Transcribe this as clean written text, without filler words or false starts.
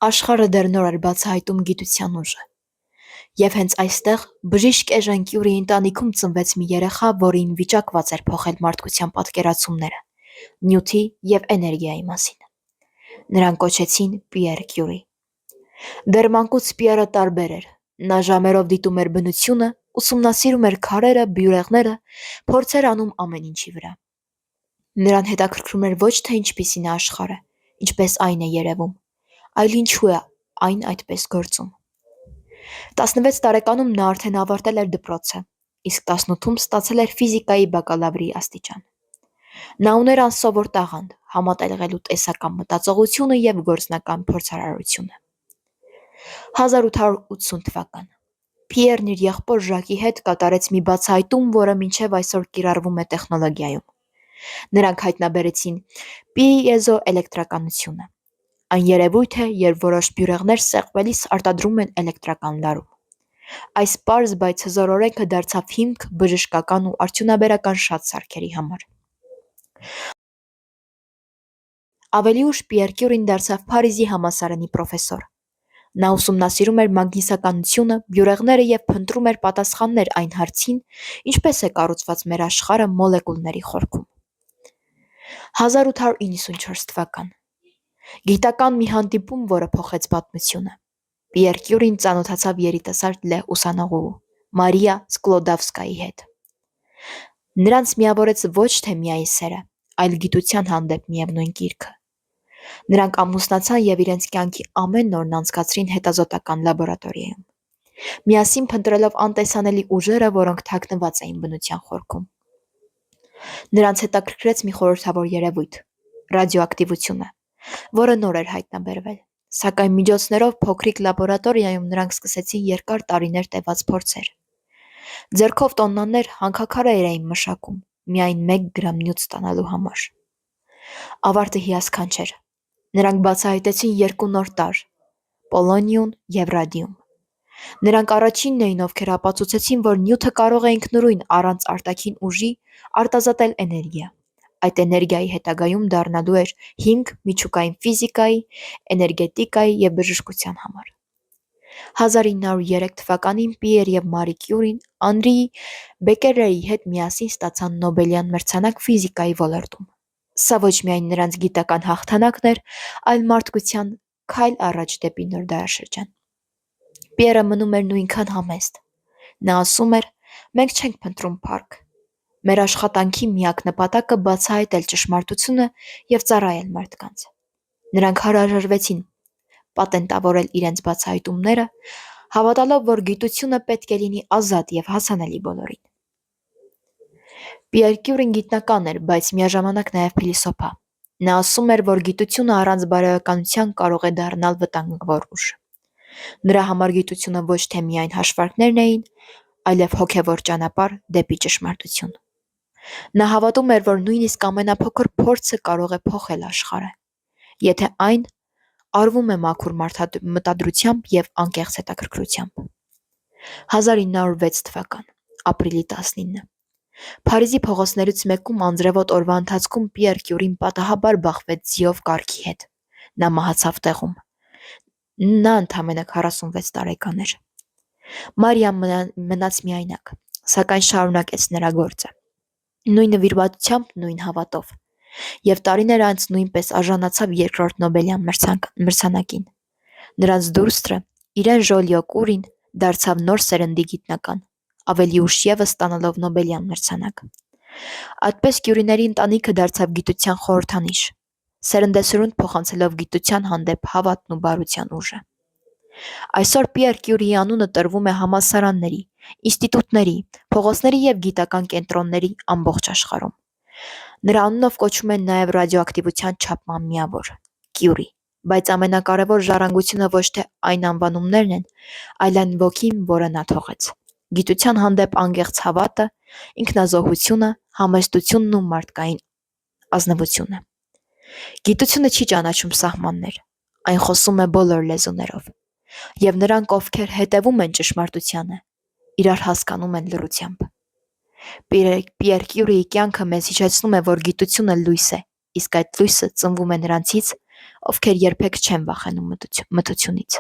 Աշխարհը դեռ նոր էր բացահայտում գիտության ուժը։ Եվ հենց այստեղ բժիշկ Էժեն Կյուրիի ընտանիքում ծնվեց մի երեխա, որին վիճակված էր փոխել մարդկության պատկերացումները նյութի և էներգիայի մասին։ Նրան կոչեցին Պիեր Կյուրի։ Դեռ մանկուց Պիերը տարբեր էր։ Նա ժամերով դիտում էր բնությունը, ուսումնասիրում էր քարերը, բյուրեղները, փորձեր անում ամեն ինչի վրա։ Նրան հետաքրքրում էր ոչ թե ինչպիսին է աշխարհը, ինչպես այն է երևում, այլ ինչու է այն այդպես գործում։ 16 տարեկանում նա արդեն ավարտել էր դպրոցը, իսկ 18-ում ստացել էր ֆիզիկայի բակալավրի աստիճան։ Նա ուներ անսովոր տաղանդ, համատեղելու տեսական մտածողությունը և գործնական փորձարարությունը։ 1880 թվական Պիերն իր եղբոր Ժակի հետ կատարեց մի բացահայտում, որը մինչև այսօր կիրառվում է տեխնոլոգիայում։ Նրանք հայտնաբերեցին պիեզոէլեկտրականությունը։ Այն երևույթ է, երբ որոշ բյուրեղներ սեղմելիս արտադրում են էլեկտրական լարում։ Այս պարզ, բայց հզոր օրենքը դարձավ հիմք բժշկական ու արդյունաբերական շատ սարքերի համար։ Ավելի ուշ Պիեր Կյուրին դարձավ Փարիզի համալսարանի պրոֆեսոր։ Նա ուսումնասիրում էր մագնիսականությունը, բյուրեղները և փնտրում էր պատասխաններ այն հարցին, ինչպես է կառուցված մեր աշխարհը մոլեկուլների խորքում։ 1894 թվական Գիտական մի հանդիպում, որը փոխեց պատմությունը։ Պիեր Կյուրին ծանոթացավ երիտասարդ ուսանողու Մարիա Սկլոդավսկայի հետ։ Նրանց միավորեց ոչ թե միայն սերը, այլ գիտության հանդեպ միևնույն կիրքը։ Նրանք ամուսնացան և իրենց կյանքի ամեն օրն անցկացրին հետազոտական լաբորատորիայում, միասին փնտրելով անտեսանելի ուժերը, որոնք թաքնված էին բնության խորքում։ Նրանց հետաքրքրեց մի խորհրդավոր երևույթ՝ ռադիոակտիվությունը, որը նոր էր հայտնաբերվել, սակայն միջոցներով փոքրիկ լաբորատորիայում նրանք սկսեցին երկար տարիներ տևած փորձեր։ Ձեռքով տոննաներ հանքաքարեր էին մշակում միայն 1 գրամ նյութ ստանալու համար։ Ավարտը հիասքանչ էր։ Նրանք բացահայտեցին 2 նոր տարր՝ պոլոնիում և ռադիում։ Նրանք առաջինն էին, ովքեր ապացուցեցին, որ նյութը կարող է ինքնուրույն առանց արտաքին ուժի արտազատել էներգիա։ Այդ էներգիայի հետագայում դառնալու էր հիմք միջուկային ֆիզիկայի, էներգետիկայի և բժշկության համար։ 1903 թվականին Պիեր և Մարի Կյուրին Անրի Բեկերեի հետ միասին ստացան Նոբելյան մրցանակ ֆիզիկայի ոլորտում։ Սա ոչ միայն նրանց գիտական հաղթանակն էր, այլ մարդկության քայլ առաջ դեպի նոր դարաշրջան։ Պիերը մնում էր նույնքան համեստ։ Նա ասում էր. «Մենք չենք փնտրում փառք։ Մեր աշխատանքի միակ նպատակը բացահայտել ճշմարտությունը և ծառայել մարդկանց»։ Նրանք հրաժարվեցին պատենտավորել իրենց բացահայտումները, հավատալով, որ գիտությունը պետք է լինի ազատ և հասանելի բոլորին։ Պիեր Կյուրին գիտնական էր, բայց միաժամանակ նաև փիլիսոփա։ Նա ասում էր, որ գիտությունը առանց բարոյականության կարող է դառնալ վտանգավոր ուժ։ Նրա համար գիտությունը ոչ թե միայն հաշվարկներն էին, այլև հոգևոր ճանապարհ դեպի ճշմարտություն։ Նա հավատում էր, որ նույնիսկ ամենափոքր փորձը կարող է փոխել աշխարհը, եթե այն արվում է մաքուր մտադրությամբ և անկեղծ հետաքրքրությամբ։ 1906 թվական ապրիլի 19 Փարիզի փողոցներից մեկում անձրևոտ օրվա ընթացքում Պիեր Կյուրին պատահաբար բախվեց ձիով կառքի հետ։ Նա մահացավ տեղում։ Նա ընդամենը 46 տարեկան էր։ Մարիան մնաց միայնակ, սակայն շարունակեց նրա գործը։ Նույն նվիրվածությամբ, նույն հավատով։ Եվ տարիներ անց նույնպես արժանացավ երկրորդ Նոբելյան մրցանակին։ Նրանց դուստրը՝ Իրեն Ժոլիո-Կուրին, դարձավ նոր սերնդի գիտնական, ավելի ուշ ևս ստանալով Նոբելյան մրցանակ։ Այդպես Կյուրիների ընտանիքը դարձավ գիտության խորհրդանիշ, սերնդեսերունդ փոխանցելով գիտության հանդեպ հավատն ու բարության ուժը։ Այսօր Պիեր Կյուրիի անունը տրվում է համալսարանների, ինստիտուտների, փողոցների և գիտական կենտրոնների ամբողջ աշխարհում։ Նրա անունով կոչում են նաև ռադիոակտիվության չափման միավոր՝ Կյուրի, բայց ամենակարևոր ժառանգությունը ոչ թե այն անվանումներն են, այլ այն ոգին, որը նա թողեց՝ գիտության հանդեպ անկեղծ հավատը, ինքնազոհությունը, համեստությունն ու մարդկային ազնվությունը։ Գիտությունը չի ճանաչում սահմաններ, այն խոսում է բոլոր լեզուներով, և նրանք, ովքեր հետևում են ճշմարտությանը, իրար հասկանում են լռությամբ։ Պիեր Կյուրիի կյանքը մեզ հիշեցնում է, որ գիտությունը լույս է, իսկ այդ լույսը ծնվում է նրանցից, ովքեր երբեք չեն վախենում մթությունից։